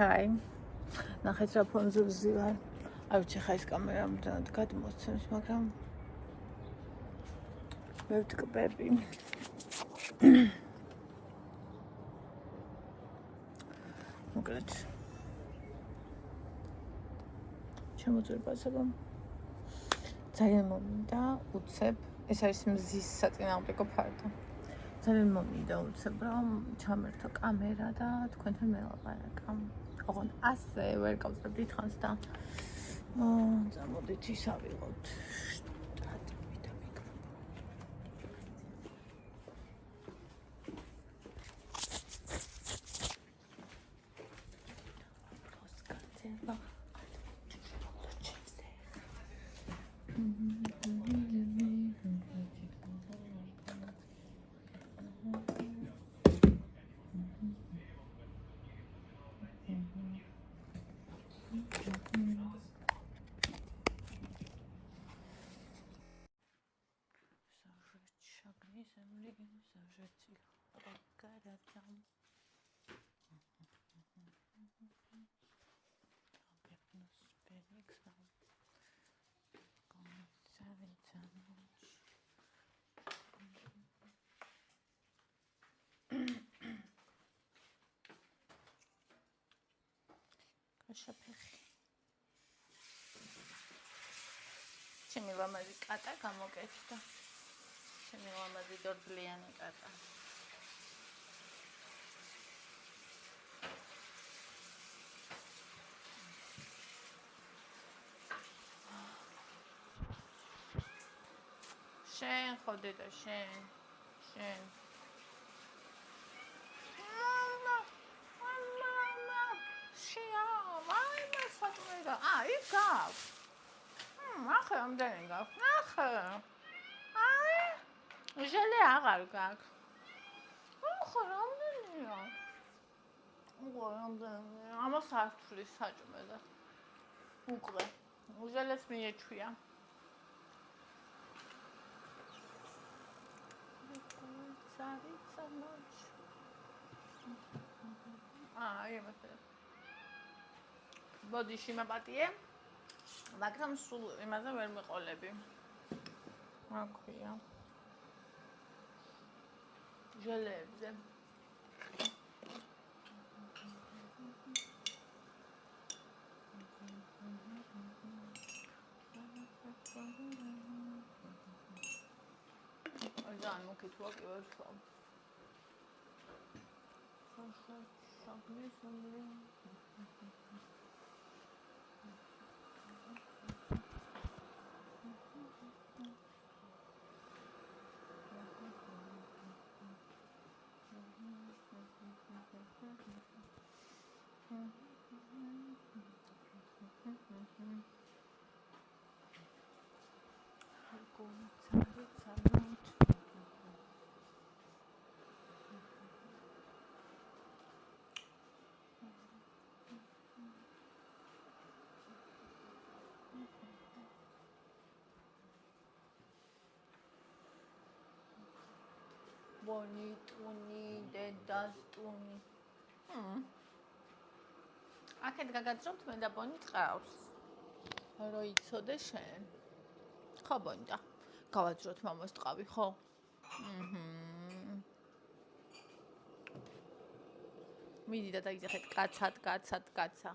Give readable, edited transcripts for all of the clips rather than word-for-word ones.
Hi. ნახეთ რა ფონზე ვზივარ. არ ვიცი ხა ეს კამერა მუდმივად გადმოსცემს, მაგრამ მე ვტკბები. მოკლედ. შემოწირებასება. ძალიან მომინდა უცებ, ეს არის მზის საწინააღმდეგო ფარდა. ძალიან მომინდა უცებ რომ ჩამერთო კამერა და თქვენთან მელაპარაკა. ოღონდ ასე ვერ გავწევ დიდხანს და წამოდით ისავიღოთ შტატები და მიკროფონი. Шапехи. ჩემი ლამაზი კატა გამოკეთდა. ჩემი ლამაზი დორბლიანი კატა. შენ ხოდე და შენ. იქ გაქვს. ახლა ამდენი გაქვს. ახლა. ჟელე აღარ გაქვს. ახლა რამდენია? რამდენია? ამას არ თulis საჭმე და უკვე. ჟელეს მიეჩვია. იმასე. ბოდიში მაპატიე. მაგრამ სულ იმაზე ვერ მეყოლები. რა ქვია? ჟელებზე. ძალიან მოკითუა კი ვერ ვსვამ. ბონიტუნი დედასტუნი. აქეთ გაგაძრობთ მე და ბონი წავს. რო იცოდე შენ. ხო ბონდა. გავაძროთ მამას ტყავი, ხო? მიდი და დაიძახეთ კაცად. კაცა.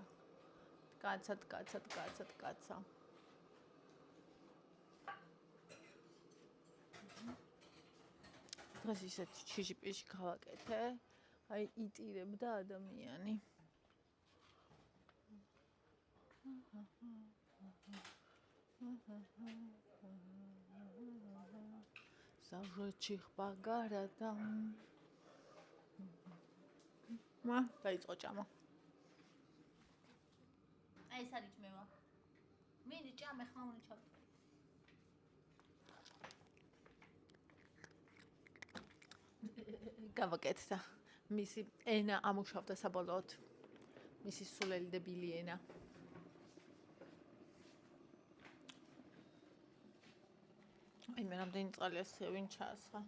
დღეს ისეთი ჩიჟი-პიჟი გავაკეთე. აი იტირებდა ადამიანი. Zawrzeć bagarada. Ma, დაიწყო ჭამა. აი ეს არის ჭმევა. მინდი ჭამე ხმაური ჩავწერ. გავაკეთდა. მისი ენა ამუშავდა საბოლოოდ. მისი სულელი დებილი ენა. აი მე რამდენი წყალი ასე ვინ ჩაასხა.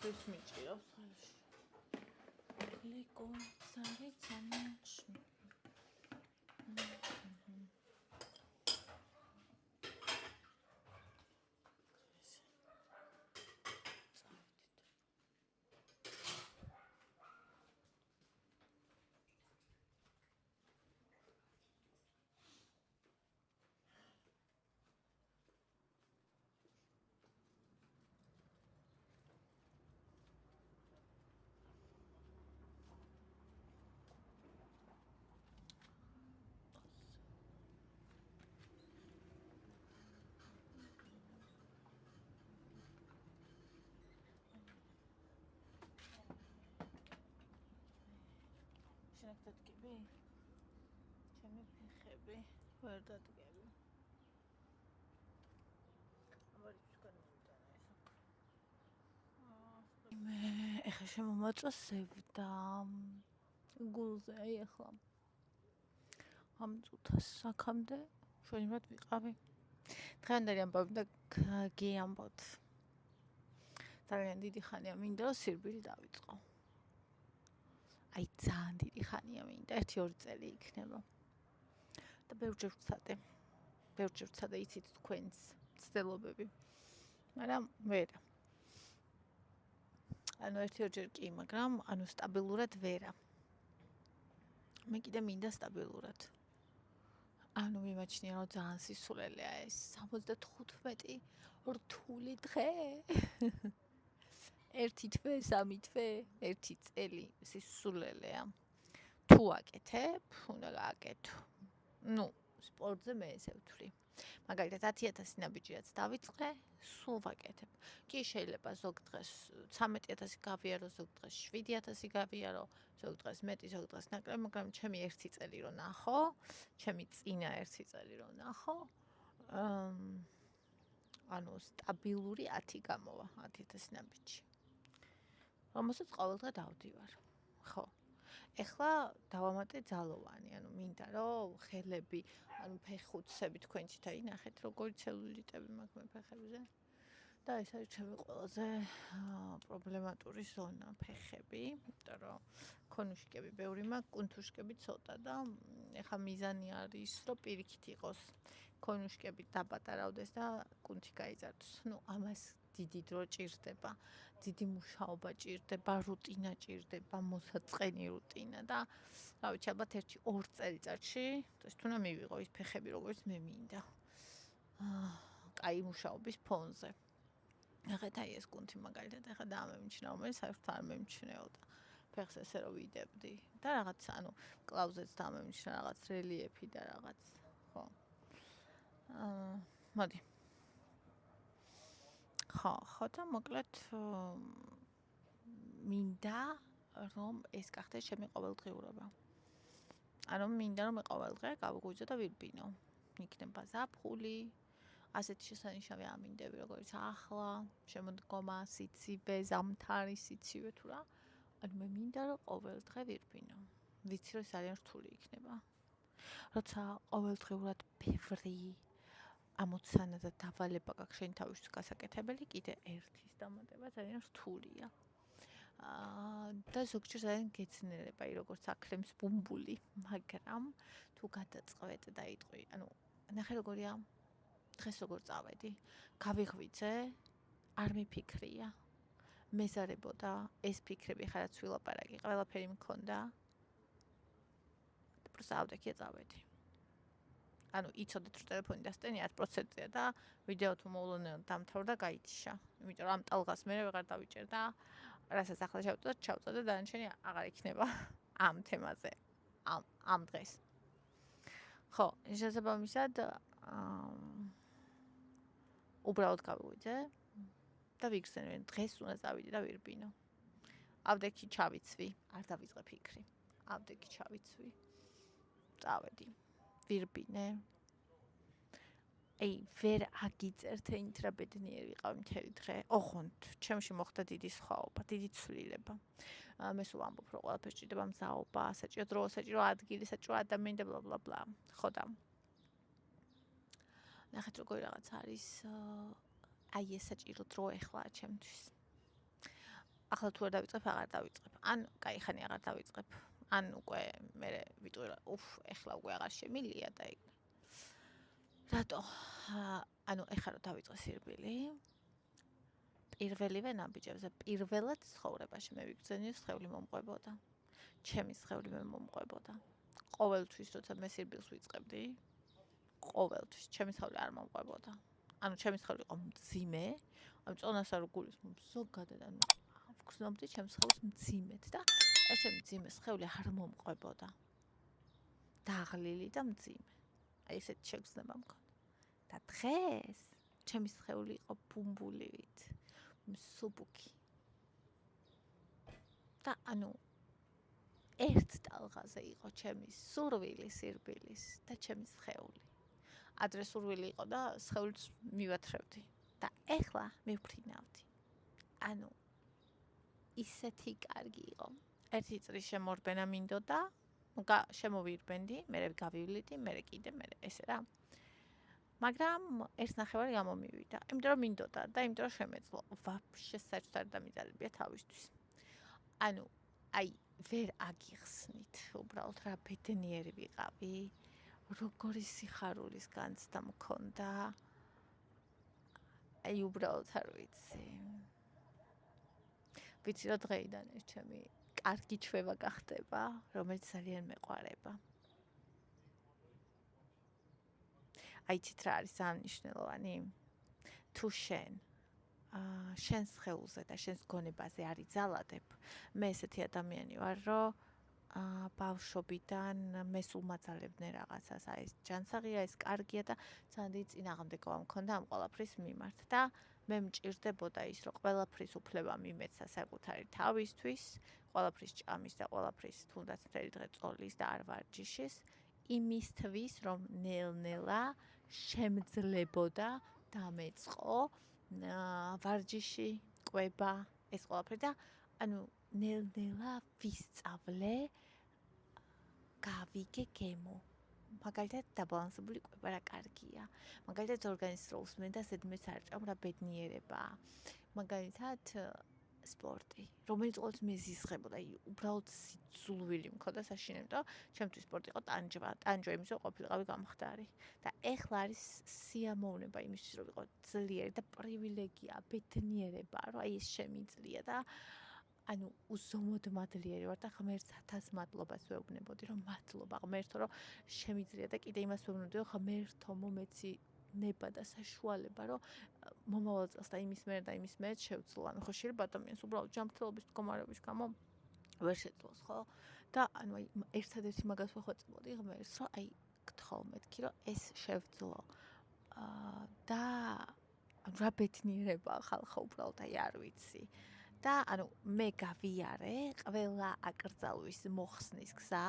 ეს მიჭირავს ხალხი. ლიკო, სარიცანაში. შენ აქ დადგები? ჩემი ფეხები ვერ დადგები. აბა ისგან მომიტანა ეს აქ. მე ეხა შემომაწვა სევდა გულზე აი ახლა ამ წუთას აქამდე შენიმრად ვიყავი. დღევანდელი ამბავი და გიამბობთ. ძალიან დიდი ხანია მინდა რომ სირბილი დავიწყო. აი ძალიან დიდი ხანია მინდა 1-2 წელი იქნება. და ბევრჯერ ვცადე იცით თქვენს ცდილობები. მაგრამ ვერა. ანუ 1-2 ჯერ კი, მაგრამ ანუ სტაბილურად ვერა. მე კიდე მინდა სტაბილურად. ანუ მიმაჩნია რომ ძალიან სისულელეა ეს 75 რთული დღე. 1 თვე, 3 თვე, 1 წელი სისულელეა. თუ აკეთებ, უნდა გააკეთო. ნუ, სპორტზე მე ესე ვთვლი. მაგალითად 10,000 ნაბიჯიაც დავიწყე, სულ ვაკეთებ. კი შეიძლება ზოგ დღეს 13,000 გავიარო, ზოგ დღეს 7,000 გავიარო, ზოგ დღეს მეტი, ზოგ დღეს ნაკლები, მაგრამ ჩემი 1 წელი რო ნახო, ჩემი წინა 1 წელი რო ნახო, ანუ სტაბილური 10 გამოვა, 10,000 ნაბიჯი. რომელსაც ყოველდღე დავდივარ. ხო. ეხლა დავამატე ძალოვანი, ანუ მინდა რომ ხელები, ანუ ფეხუცები თქვენჩით აი ნახეთ როგორი ცელულიტები მაქვს მე ფეხებზე. და ეს არის ჩემი ყველაზე პრობლემატური ზონა ფეხები, იმიტომ რომ კონუშკები ბევრი მაქვს, კუნთუშკები ცოტა და ეხლა მიზანი არის რომ პირიქით იყოს კონუშკები დაპატარავდეს და კუნთი გაიზარდოს. ნუ ამას დიდი დრო ჭირდება, დიდი მუშაობა ჭირდება, რუტინა ჭირდება, მოსაწყენი რუტინა და რა ვიცი, ალბათ 1-2 წელიწადში ეს თუნდა მივიღო ის ფეხები, როგორც მე მინდა. კაი მუშაობის ფონზე. ახეთ აი ეს კუნთი მაგალითად ახლა დაამემჩნევა, მე საერთოდ არ მემჩნეოდა. ფეხს ესე რომ ვიდებდი და რაღაც ანუ კლაუზეც დაამემჩნევა, რაღაც რელიეფი და რაღაც, ხო. მოდი. ხო და მოკლედ მინდა რომ ეს გახდეს ჩემი ყოველდღიურობა. ანუ მინდა რომ მე ყოველდღე გავიღვიძო და ვირბინო. იქნება ზაფხული, ასეთი შესანიშნავი ამინდები, როგორც ახლა, შემოდგომა, სიცივე, ზამთარი, სიცივე თუ რა. ანუ მე მინდა რომ ყოველდღე ვირბინო. ვიცი რომ ძალიან რთული იქნება. როცა ყოველდღიურად ბევრი ამოცანა და დავალება გაქვს შენ თავისთვის გასაკეთებელი, კიდე ერთის დამატება ძალიან რთულია. და ზოგჯერ ძალიან გეცნერება, როგორც აქლემს ბუმბული, მაგრამ თუ გადაწყვეტ და იტყვი, ანუ ნახე როგორია, დღეს როგორ წავედი, გავიღვიძე, არ მიფიქრია, მეზარებოდა, ეს ფიქრები ხარაც ვილაპარაკი, ყველაფერი მქონდა და პროსტა ავდექია წავედი. ანუ იცოდეთ რომ ტელეფონი დასტენი 100%-ია და ვიდეო თუ მოულოდნელად დამთავრდა გაიჩიშა. იმიტომ რომ ამ ტალღას მე ვეღარ დავიჭერ და რასაც ახლა ჩავწოდე და დანარჩენი აღარ იქნება ამ თემაზე. ამ დღეს. ხო, შესაბამისად უბრალოდ გავიღვიძე და ვიგრძნე, დღეს უნდა წავიდე და ვირბინო. ავდექი ჩავიცვი, არ დავიწყე ფიქრი. ავდექი ჩავიცვი. წავედი. ვირბინე. აი, ვერ აგიწერთ ენით რა ბედნიერი ვიყავი მთელი დღე. ოღონდ, ჩემში მოხდა დიდი სხვაობა, დიდი ცვლილება. მე სულ ამბობ, რომ ყველაფერს ჭირდება მზაობა, საჭირო დრო, საჭირო ადგილი, საჭირო ადამიანი და ბლა ბლა. ხო და. ნახეთ როგორი რაღაც არის, აი ეს საჭირო დრო ეხლა ჩემთვის. ახლა თუ არ დავიწყებ, აღარ დავიწყებ. ან კაი ხანი აღარ დავიწყებ. ან უკვე მე ვიტყვი რა, ეხლა უკვე აღარ შემილია და ეგ. რატო? ანუ ეხლა რომ დავიწყე სირბილი, პირველივე ნაბიჯებზე, პირველად ცხოვრებაში მე ვიგრძნი, სხეული მომყვებოდა. ჩემი სხეული მე მომყვებოდა. ყოველთვის როცა მე სირბილს ვიწყებდი, ყოველთვის ჩემი სხეული არ მომყვებოდა. ანუ ჩემი სხეული იყო მძიმე, ანუ წონას არ გულის ზოგადად ანუ ვგრძნობდი ჩემს სხეულს მძიმედ და ეს ჩემი მძიმე სხეული არ მომყვებოდა. დაღლილი და მძიმე. აი ესეთი შეგრძნება მქონდა. და დღეს ჩემი სხეული იყო ბუმბულივით, მსუბუქი. და ანუ ერთ ტალღაზე იყო ჩემი სურვილი სირბილის და ჩემი სხეული. ადრე სურვილი იყო და სხეულს მივათრევდი და ეხლა მივფრინავდი. ანუ ისეთი კარგი იყო. ერთი წრის შემორბენა მინდოდა, შემოვირბენდი, მერე გავივლიდი, მერე კიდე, მერე ესე რა. მაგრამ ერთ ნახევარი გამომივიდა, იმიტომ რომ მინდოდა და იმიტომ რომ შემეძლო. ვაფშე საერთოდ არ დამიძალებია თავისთვის. ანუ აი ვერ აგიხსნით, უბრალოდ რა ბედნიერი ვიყავი, როგორი სიხარულის განცდა მქონდა. აი უბრალოდ არ ვიცი. ვიცი რომ დღეიდან ეს ჩემი კარგი ჩვევა გახდება, რომელიც ძალიან მეყვარება. აი ცით რა არის აღნიშნულოვანი? თუ შენს სხეულზე და შენს გონებაზე არ იძალადებ, მე ესეთი ადამიანი ვარ, რომ ბავშვობიდან მე სულ მაძალებდნენ რაღაცას, აი ეს ჯანსაღია, ეს კარგია და ძალიან დიდი წინააღმდეგობა მქონდა ამ ყველაფრის მიმართ და მე მჭირდებოდა ის, რომ ყველაფრის უფლება მიმეცა საკუთარი თავისთვის, ყველაფრის ჭამის და ყველაფრის თუნდაც მთელი დღე წოლის და არ ვარჯიშის, იმისთვის, რომ ნელ-ნელა შემძლებოდა დამეწყო ვარჯიში, კვება, ეს ყველაფერი და ანუ ნელ-ნელა ვისწავლე, გავიგე გემო. მაგალითად დაბალანსებული კვება რა კარგია. მაგალითად ორგანიზმს რო უსმენ და ზედმეტს არ ჭამ რა ბედნიერებაა. მაგალითად სპორტი, რომელიც ყოველთვის მეზიზღებოდა, უბრალოდ სიძულვილი მქონდა საშინელო, ჩემთვის სპორტი იყო ტანჯვა. ტანჯვა იმის რომ ყოფილიყავი გამხდარი. და ეხლა არის სიამოვნება იმისთვის რომ ვიყო ძლიერი და პრივილეგია, ბედნიერება, რომ აი ეს შემიძლია და ანუ უზომოდ მადლიერი ვარ და ღმერთს 1000 მადლობას ვეუბნებოდი, რომ მადლობა ღმერთო, რომ შემიძლია და კიდე იმას ვეუბნებოდი, რომ ღმერთო მომეცი ნება და საშუალება, რომ მომავალ წელს და იმის მერე და იმის მერე შევძლო. ანუ ხო შეიძლება ადამიანს უბრალოდ ჯანმრთელობის მდგომარეობის გამო ვერ შეძლოს, ხო? და ანუ აი ერთადერთი მაგას ვეხვეწებოდი ღმერთს, რომ აი გთხოვ მეთქი, რომ ეს შევძლო. და რა ბედნიერებაა ხალხო უბრალოდ აი არ ვიცი. და ანუ მე გავიარე ყველა აკრძალვის მოხსნის გზა,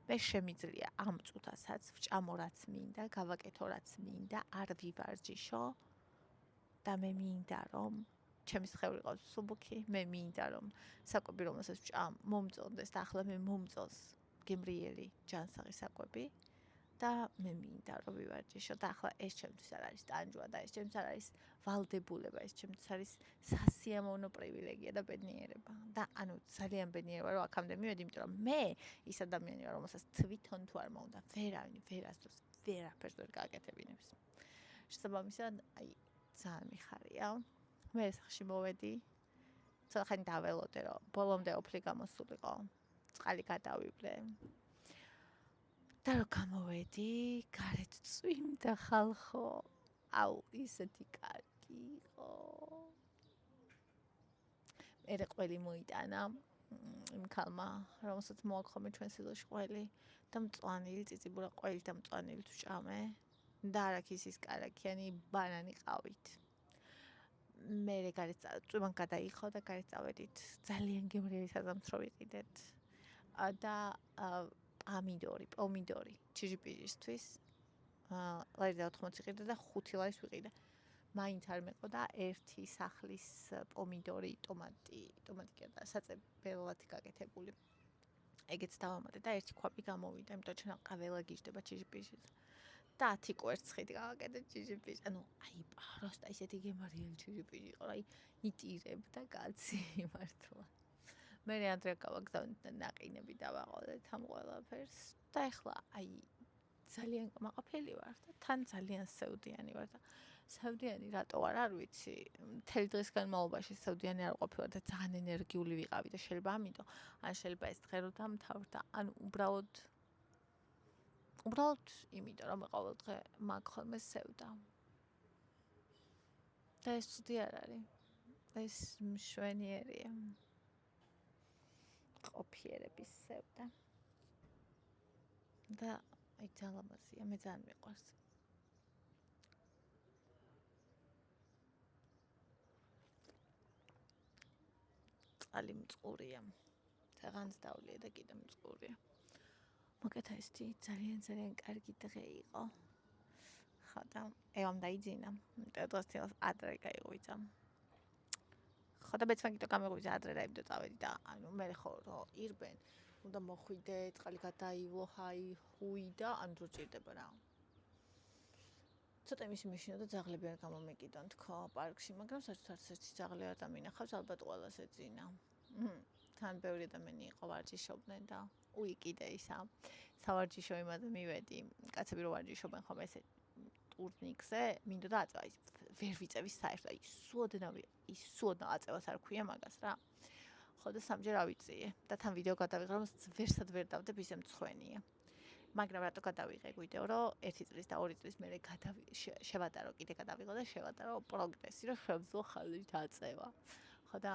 მე შემიძლია ამ წუთასაც ვჭამო რაც მინდა, გავაკეთო რაც მინდა, არ ვივარჯიშო და მე მინდა რომ ჩემი სხეული ყავს სუბუქი, მე მინდა რომ საკვები რომელსაც ვჭამ მომწონდეს და ახლა მე მომწონს გემრიელი ჯანსაღი საკვები და მე მინდა რომ ვივარჯიშო და ახლა ეს ჩემთვის არ არის ტანჯვა და ეს ჩემთვის არ არის ვალდებულება, ეს ჩემთვის არის სასიამოვნო პრივილეგია და ბედნიერება და ანუ ძალიან ბედნიერი ვარ რომ აქამდე მივედი, იმიტომ რომ მე ის ადამიანი ვარ, რომელსაც თვითონ თუ არ მომდა ვერავინ ვერასდროს ვერაფერს ვერ გააკეთებინებს. შესაბამისად, აი ძალიან მიხარია. მე სახში მოვედი, ცოტა ხანი დაველოდე რომ ბოლომდე ოფლი გამოსულიყო, წყალი გადავივლე. და რო გამოვედი, გარეთ წვიმდა ხალხო. აუ, ისეთი კარგი იყო. მერე ყველი მოიტანა იმ ქალმა, რომელსაც მოაქვს ჩვენ სილოში ყველი და მწვანილი წიწიბურა ყველი და მწვანილი ვჭამე და არაქისის კარაქიანი ბანანი ყავით. მერე გარეთ წვიმან გადაიხო და გარეთ წავედით. ძალიან გემრიელი საზამთრო ვიყიდეთ. და პომიდორი, ჩიჟიპიჟისთვის. ლარი და 80 ყიდა და 5 ლარის ვიყიდა. მაინც არ მეყოდა ერთი სახლის პომიდორი, ტომატი კი და საწებელად გაკეთებული. ეგეც დავამატე და ერთი ქვაპი გამოვიდა, იმიტომ რომ ჩვენ ყველა გიждდება ჩიჟიპიჟის. და 10 კვერცხით გავაკეთე ჩიჟიპიჟი. ანუ აი პროსტა ისეთი გემრიელი ჩიჟიპიჟი იყო, აი იტირებდა კაცი მართლა. მე ადრე გავაგზავნეთ და ნაყინები დავაყოლეთ ამ ყველაფერს და ეხლა აი ძალიან მაყოფილი ვარ და თან ძალიან სევდიანი ვარ და სევდიანი რატო არ ვიცი, მთელი დღის განმავლობაში სევდიანი არ ყოფილა და ძალიან ენერგიული ვიყავი და შეიძლება ამიტომ, ან შეიძლება ეს დღე რო დამთავრდა, ან უბრალოდ იმიტომ რომ ყოველ დღე მაგ ხოლმე სევდა. და ეს ცუდი არ არის. ეს მშვენიერია. ყოფიერების სევდა. და აი ძალამაზია, მე ძალიან მიყვარს. წყალი მწყურია. ხეღანს დავლია და კიდე მწყურია. მოკეთ ესეთი ძალიან კარგი დღე იყო. ხო და ევამ დაიძინა. დღეს ადრე გაიღვიძა. ხო და მეც მაგითო გამიღვიძა ადრე დაიბდო წავედი და ანუ მე ხო რომ ირბენ უნდა მოხვიდე, წყალი გადაივლო, ჰუი და ანუ რო ჭირდება რა. ცოტა იმის მეშინო და ძაღლები არ გამომეკიდონ თქო პარკში, მაგრამ საერთოდ არც ერთი ძაღლი არ დამინახავს, ალბათ ყველას ეძინა. თან ბევრი ადამიანი იყო ვარჯიშობდნენ და უი კიდე ისა სავარჯიშო იმაზე მივედი. კაცები რო ვარჯიშობენ ხომ ესე ტურნიკზე, მინდოდა აწევა ის ვერ ვიწევის საერთოდ, აი სუოდნა აწევას არ ქვია მაგას რა. ხო და სამჯერ ავიწიე და თან ვიდეო გადავიღე, რომ ვერსად ვერ დავდებ ისე მცხვენია. მაგრამ რატო გადავიღე ვიდეო, რომ 1 წლის და 2 წლის მერე შევატარო, კიდე გადავიღო და შევატარო პროგრესი, რომ შევძლო ხალით აწევა. ხო და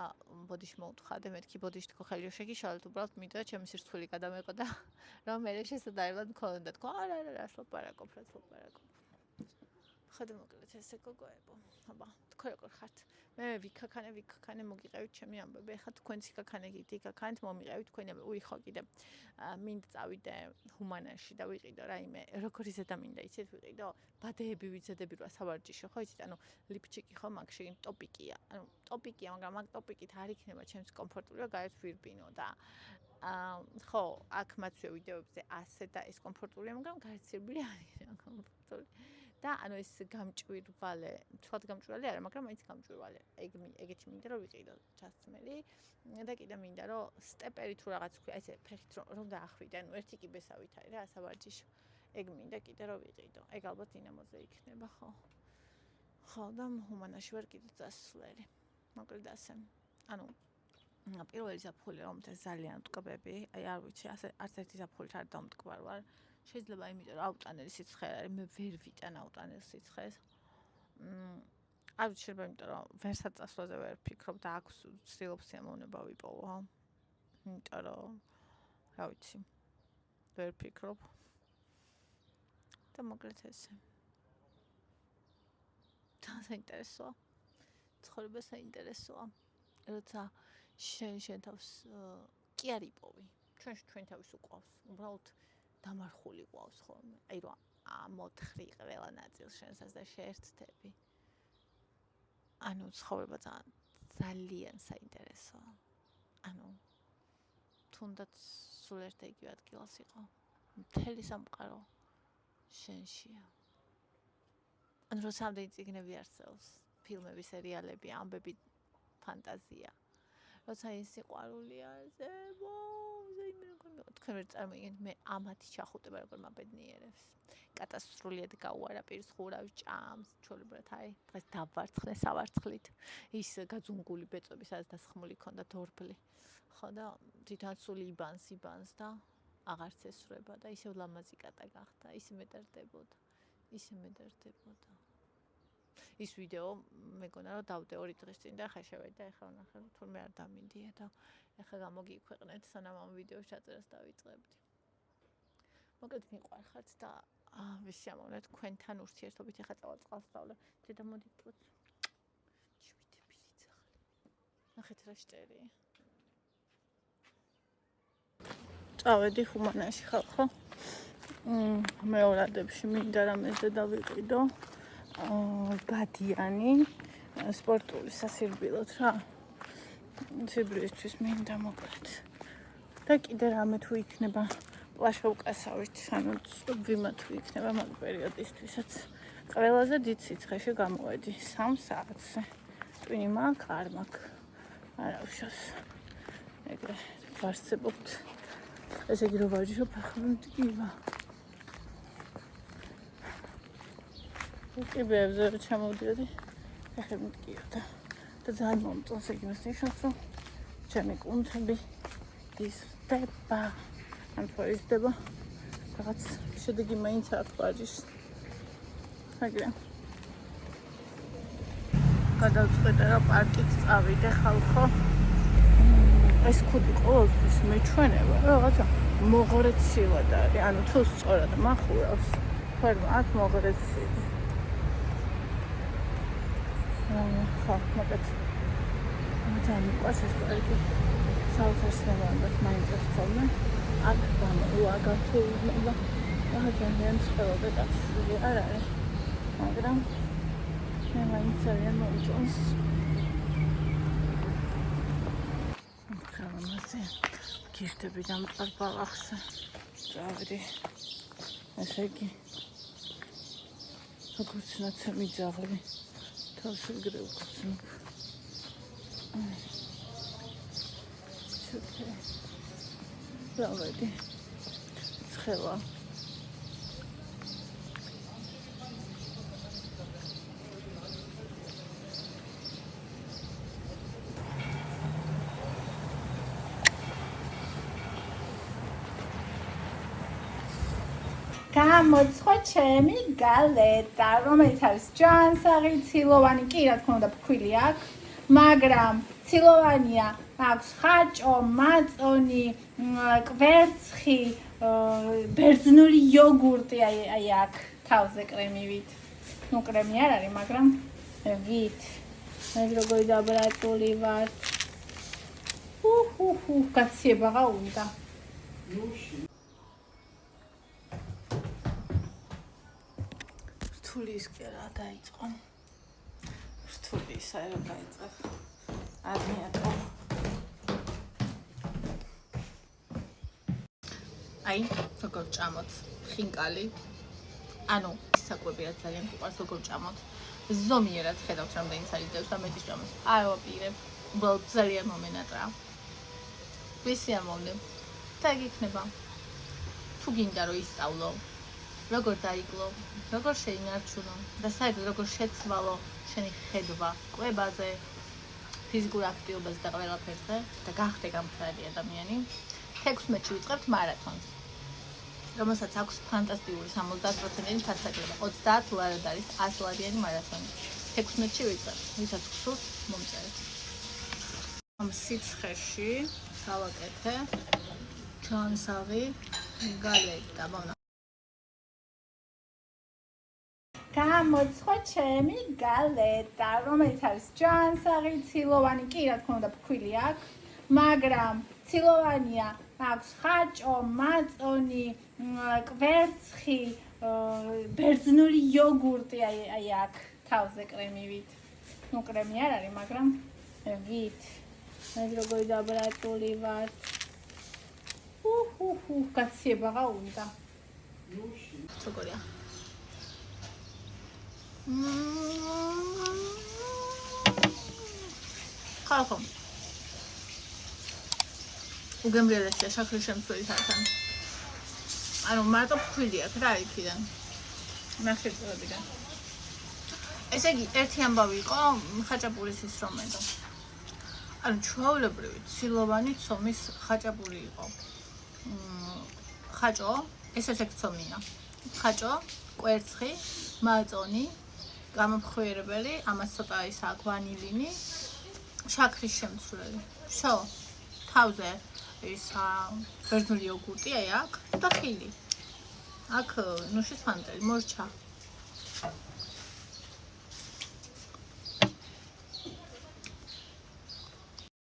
ბოდიში მოუთხადე, მეთქი ბოდიში თქო ხელი რო შეგიშალეთ, უბრალოდ მინდოდა ჩემი სირცხვილი გადამეყო და რომ მერე შესაძლებლად მქონდა თქო, არა, სლოპარაკობ. ხო და მოკლედ ესე გოგოებო. აბა, თქვენ როგორ ხართ? მე ვიქაქანე მოგიყევით ჩემი ამბები. ეხლა თქვენც იქაქანეთ მომიყევით თქვენი ამბები. უი ხო კიდე მინდა წავიდე ჰუმანაში და ვიყიდო რაიმე როგორი ზედა მინდა იცით ვიყიდო ბადეები ვიძედები რა სავარჯიშო ხო იცით ანუ ლიფჩიკი ხო მაგ შეგინ ტოპიკია მაგრამ მაგ ტოპიკით არ იქნება ჩემს კომფორტული რომ გაერთ ვირბინო და ხო აქ მაცვე ვიდეოებზე ასე და ეს კომფორტულია მაგრამ გარცირებული არ იქნება კომფორტული და ანუ ეს გამჭვირვალე, თქვათ გამჭვირვალე არა, მაგრამ მაინც გამჭვირვალე. ეგეთი მინდა რომ ვიყიდო ჩასწმელი და კიდე მინდა რომ სტეპერი თუ რაღაც ქვია, ესე ფეხით რომ დაახვიდე, ანუ ერთი კიბესავით არის რა, სავარჯიშო. ეგ მინდა კიდე რომ ვიყიდო. ეგ ალბათ დინამოზე იქნება, ხო. ხო და ჰუმანაში ვარ კიდე წასვლელი. მოკლედ ასე. ანუ პირველი ზაფხული რომ ეს ძალიან მტკბები, აი არ ვიცი, ასე არც ერთი ზაფხულით არ დამტკბარ ვარ. შეიძლება იმიტომ რომ აუტანელი სიცხე არის, მე ვერ ვიტან აუტანელ სიცხეს. არ ვიცი, შეიძლება იმიტომ რომ ვერსად წასვლაზე ვერ ვფიქრობ და აქ ვცდილობ სიამოვნება ვიპოვო. იმიტომ რომ რა ვიცი, ვერ ვფიქრობ. და მოკლედ ესე. საინტერესოა. ცხოვრება საინტერესოა. როცა შენ თავს კი არ იპოვი. ჩვენ თავის უყვავს. უბრალოდ დამარხული ყავს ხოლმე. აი რომ მოთხრი ყველა ნაწილს შენსაც და შეერთდები. ანუ ცხოვრება ძალიან საინტერესოა. ანუ თუნდაც სულ ერთ იგივე ადგილას იყო. მთელი სამყარო შენშია. ანუ როცა ამდენი წიგნები არსებობს, ფილმები, სერიალები, ამბები, ფანტაზია. როცა ის სიყვარული არსებობს, თქვენ ვერ წარმოიდგენთ მე ამათი ჩახუტება როგორ მაბედნიერებს. კატასტროფულად გაუარა პირს ხურავს ჭამს, ჩვეულებრივად არის. დღეს დავარცხნე სავარცხლით. ის გაძუნგული ბეწვები, სადაც დასხმული ქონდა დორბლი. ხო და თვითონ სული იბანს და აღარც ესრება და ისევ ლამაზი კატა გახდა, ისე მედარდებოდა. ის ვიდეო მეგონა რომ დავდე 2 დღის წინ და ხა შევედი და ეხლა ვნახე რომ თურმე არ დამიდია და ეხლა გამოგიქვეყნეთ სანამ ამ ვიდეოს ჩაწერას დავიწყებდი. მოკლედ მიყვარხართ და ვისიამოვნე თქვენთან ურთიერთობით ეხლა წავალ წყალსწავლე. დედა მოდით პოც. შვიდები ძაღლი. ნახეთ რა შტერია. წავედი ჰუმანაში ხალხო. მეორადებში მინდა რამეზე დავიყიდო. ბადიანი სპორტული სასირბილოთ რა. სიბრისთვის მინდა მოკლედ. და კიდე რამე თუ იქნება პლაშა უკასავით, ანუ ვიმა თუ იქნება მაგ პერიოდისთვისაც. ყველაზე დიდ სიცხეში გამოვედი 3 საათზე. ტვინი მაქვს, არ მაქვს. არა უშავს. ეგრე ვარსებობთ. ესე იგი რომ ვარჯიშობ, ახლა მტკივა. კიბეებზე რომ ჩამოვდიოდი, ახლა მტკიოდა. და ძალიან მომწონს ეგ იმას ნიშნავს, რომ ჩემი კუნთები იზრდება, ან თორიზდება, რაღაც შედეგი მაინც აქვს ვარჯიშს. აგრე. გადავწყვეტე რა პარკით წავიდე ხალხო. ეს ხუთი ყოველთვის მეჩვენება, რაღაცა მოღრეცილად არის, ანუ თუ სწორად მახურავს, ფერმა აქ მოღრეცილი. ხო, მაგათ ძალიან მიყვარს ეს პარკი. საოცარს მაინტერესებს ხოლმე. აქ უაგახსოვნება. ძალიან ცხოველები კაცი არ არის. მაგრამ მე მაინც ძალიან მოუწონს. ხალხი გიხდები დამწყარ ბალახზე. წავედი. ესე იგი როგორც ნაცემი ძაღლი თავს ეგრე ვგრძნობ. წავედი. ცხელა. გამოცხო ჩემი გალეტა, რომელიც არის ჯანსაღი, ცილოვანი, კი რა თქმა უნდა ფქვილი აქვს, მაგრამ ცილოვანია, აქვს ხაჭო, მაწონი, კვერცხი, ბერძნული იოგურტი აი აქ თავზე კრემივით. ნუ კრემი არ არის, მაგრამ ვით. მე როგორი დაბრატული ვარ. კაციებაღა უნდა. რთულის კერა დაიწყო. რთულის აერო დაიწყო. არ მიატყო. აი, როგორ ჭამოთ ხინკალი. ანუ საკვები რაც ძალიან გვყავს როგორ ჭამოთ. ზომიერად ხედავთ რამდენი ცალი დევს და მეტის ჭამოს. არ ვაპირებ. უბრალოდ ძალიან მომენატრა. ვისი ამოვნებ. და ეგ იქნება. თუ გინდა რომ ისწავლო, როგორ დაიკლო, როგორ შეინარჩუნო და საერთოდ როგორ შეცვალო შენი ხედვა კვებაზე, ფიზიკურ აქტივობაზე და ყველაფერზე და გახდე გამხდარი ადამიანი. 16-ში ვიწყებთ მარათონს, რომელსაც აქვს ფანტასტიკური 70%-იანი ფასაგება. 30 ლარად არის 100 ლარიანი მარათონი. 16-ში ვიწყებთ, ვისაც გსურთ მომწერეთ. ამ სიცხეში გავაკეთე ჯანსაღი გალეტა. გამოცხო ჩემი გალეტა, რომელიც არის ჯანსაღი, ცილოვანი, კი რა თქმა უნდა ფქვილი აქვს, მაგრამ ცილოვანია, აქვს ხაჭო, მაწონი, კვერცხი, ბერძნული იოგურტი აი აქ თავზე კრემივით. ნუ კრემი არ არის, მაგრამ ვით. მე როგორი დაბრატული ვარ. კაციებაღა უნდა. როგორია? ხალხო უგემრიელესია შაქრის შემცველისგან. ანუ მარტო ფქვილი აქვს რა იქიდან ნახშირწყლებიდან. ესე იგი ერთი ამბავი იყო ხაჭაპურის ის რომ ედო. ანუ ჩვეულებრივი ცილოვანი ცომის ხაჭაპური იყო. ხაჭო ეს ერთ-ერთი ცომია. ხაჭო, კვერცხი, მაწონი, გამოფხვიერებელი, ამას ცოტა ის აქვს ვანილინი, შაქრის შემცვლელი. всё. თავზე ის ბერძნული იოგურტი აი აქ და ხილი. აქ ნუშის ფანტელი, მორჩა.